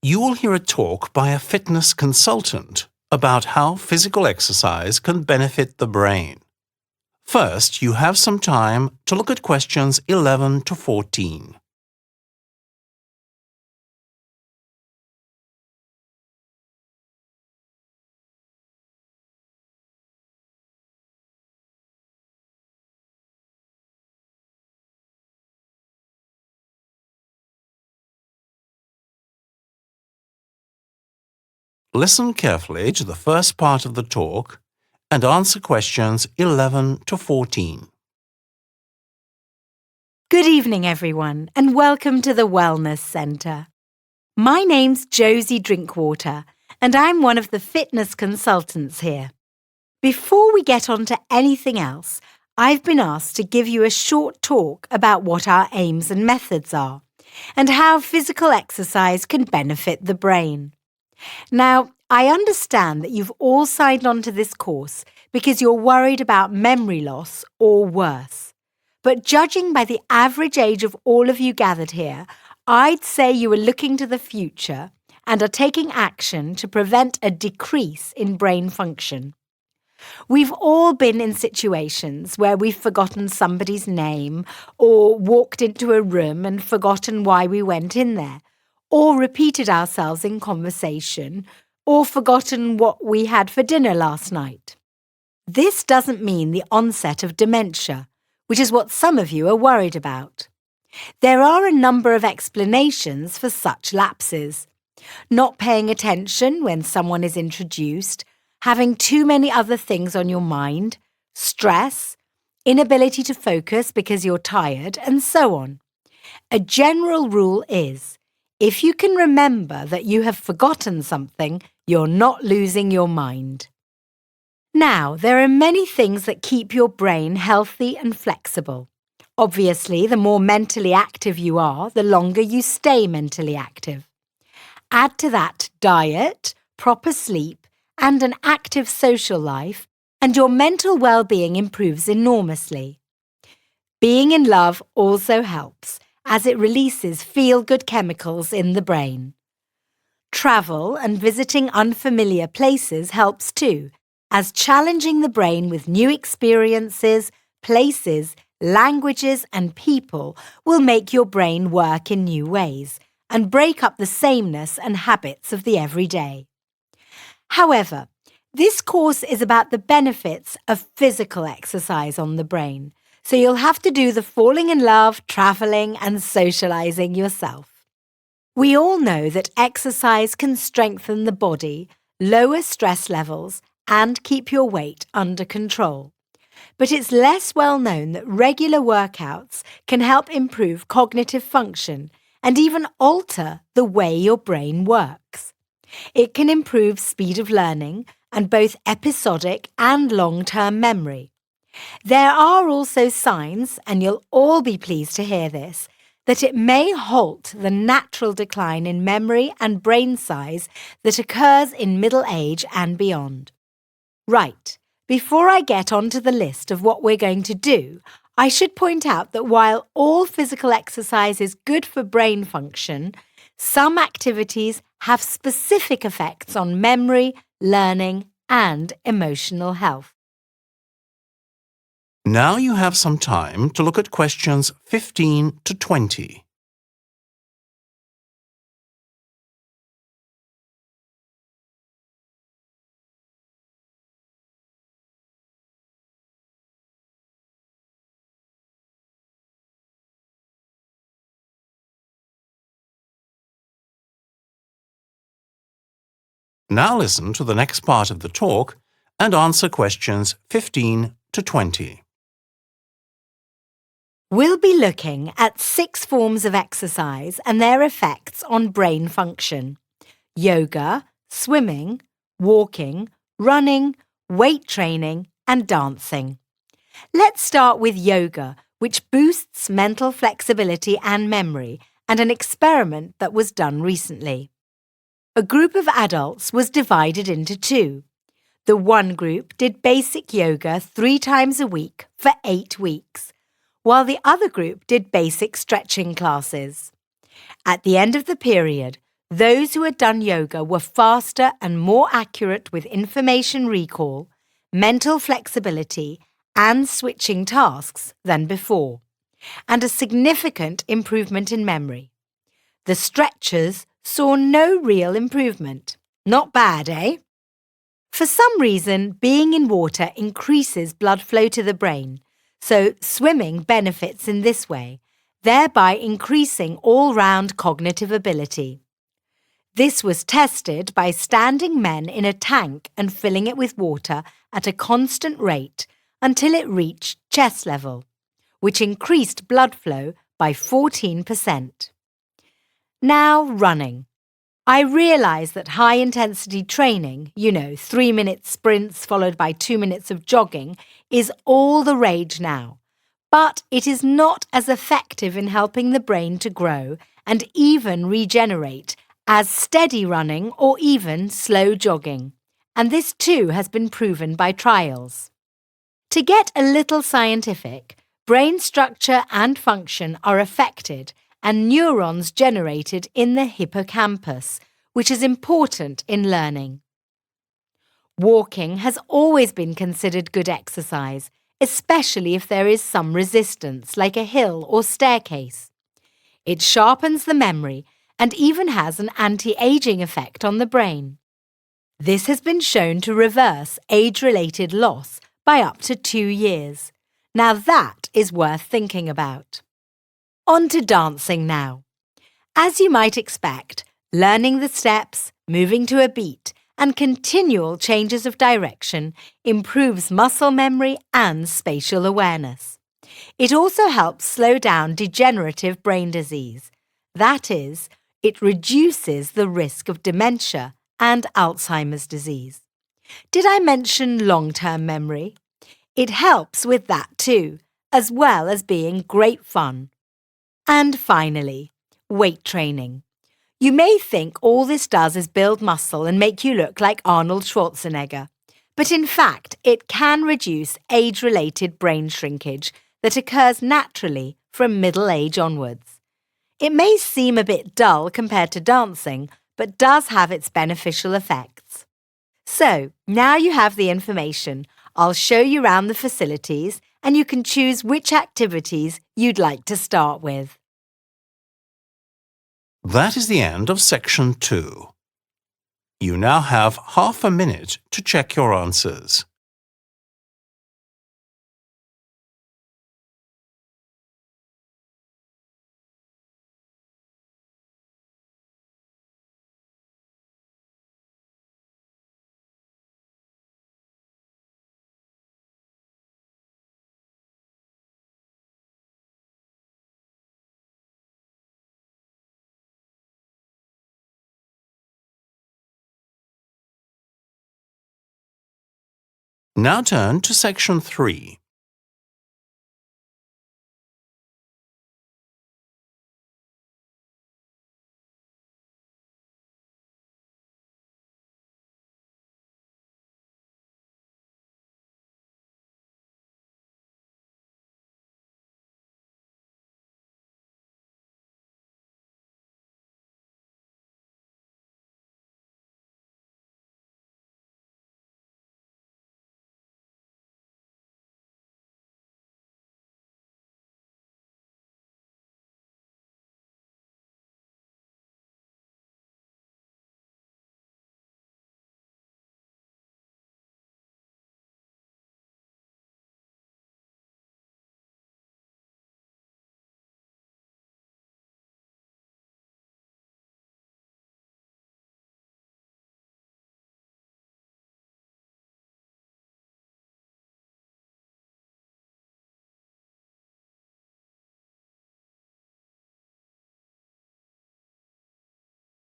You will hear a talk by a fitness consultant about how physical exercise can benefit the brain. First, you have some time to look at questions 11 to 14. Listen carefully to the first part of the talk and answer questions 11 to 14. Good evening, everyone, and welcome to the Wellness Centre. My name's Josie Drinkwater, and I'm one of the fitness consultants here. Before we get on to anything else, I've been asked to give you a short talk about what our aims and methods are, and how physical exercise can benefit the brain. Now, I understand that you've all signed on to this course because you're worried about memory loss or worse. But judging by the average age of all of you gathered here, I'd say you are looking to the future and are taking action to prevent a decrease in brain function. We've all been in situations where we've forgotten somebody's name or walked into a room and forgotten why we went in there, or repeated ourselves in conversation, or forgotten what we had for dinner last night. This doesn't mean the onset of dementia, which is what some of you are worried about. There are a number of explanations for such lapses. Not paying attention when someone is introduced, having too many other things on your mind, stress, inability to focus because you're tired, and so on. A general rule is, if you can remember that you have forgotten something, you're not losing your mind. Now, there are many things that keep your brain healthy and flexible. Obviously, the more mentally active you are, the longer you stay mentally active. Add to that diet, proper sleep, and an active social life, and your mental well-being improves enormously. Being in love also helps, as it releases feel-good chemicals in the brain. Travel and visiting unfamiliar places helps too, as challenging the brain with new experiences, places, languages and people will make your brain work in new ways and break up the sameness and habits of the everyday. However, this course is about the benefits of physical exercise on the brain, so you'll have to do the falling in love, travelling and socialising yourself. We all know that exercise can strengthen the body, lower stress levels and keep your weight under control. But it's less well known that regular workouts can help improve cognitive function and even alter the way your brain works. It can improve speed of learning and both episodic and long-term memory. There are also signs, and you'll all be pleased to hear this, that it may halt the natural decline in memory and brain size that occurs in middle age and beyond. Right, before I get onto the list of what we're going to do, I should point out that while all physical exercise is good for brain function, some activities have specific effects on memory, learning, and emotional health. Now you have some time to look at questions 15 to 20. Now listen to the next part of the talk and answer questions 15 to 20. We'll be looking at 6 forms of exercise and their effects on brain function: yoga, swimming, walking, running, weight training, and dancing. Let's start with yoga, which boosts mental flexibility and memory, and an experiment that was done recently. A group of adults was divided into 2. The one group did basic yoga 3 times a week for 8 weeks, while the other group did basic stretching classes. At the end of the period, those who had done yoga were faster and more accurate with information recall, mental flexibility, and switching tasks than before, and a significant improvement in memory. The stretchers saw no real improvement. Not bad, eh? For some reason, being in water increases blood flow to the brain, so swimming benefits in this way, thereby increasing all-round cognitive ability. This was tested by standing men in a tank and filling it with water at a constant rate until it reached chest level, which increased blood flow by 14%. Now running. I realise that high-intensity training, 3-minute sprints followed by 2 minutes of jogging, is all the rage now. But it is not as effective in helping the brain to grow and even regenerate as steady running or even slow jogging. And this too has been proven by trials. To get a little scientific, brain structure and function are affected and neurons generated in the hippocampus, which is important in learning. Walking has always been considered good exercise, especially if there is some resistance, like a hill or staircase. It sharpens the memory and even has an anti-aging effect on the brain. This has been shown to reverse age-related loss by up to 2 years. Now that is worth thinking about. On to dancing now. As you might expect, learning the steps, moving to a beat, and continual changes of direction improves muscle memory and spatial awareness. It also helps slow down degenerative brain disease. That is, it reduces the risk of dementia and Alzheimer's disease. Did I mention long-term memory? It helps with that too, as well as being great fun. And finally, weight training. You may think all this does is build muscle and make you look like Arnold Schwarzenegger, but in fact, it can reduce age-related brain shrinkage that occurs naturally from middle age onwards. It may seem a bit dull compared to dancing, but does have its beneficial effects. So, now you have the information. I'll show you around the facilities and you can choose which activities you'd like to start with. That is the end of section 2. You now have half a minute to check your answers. Now turn to section 3.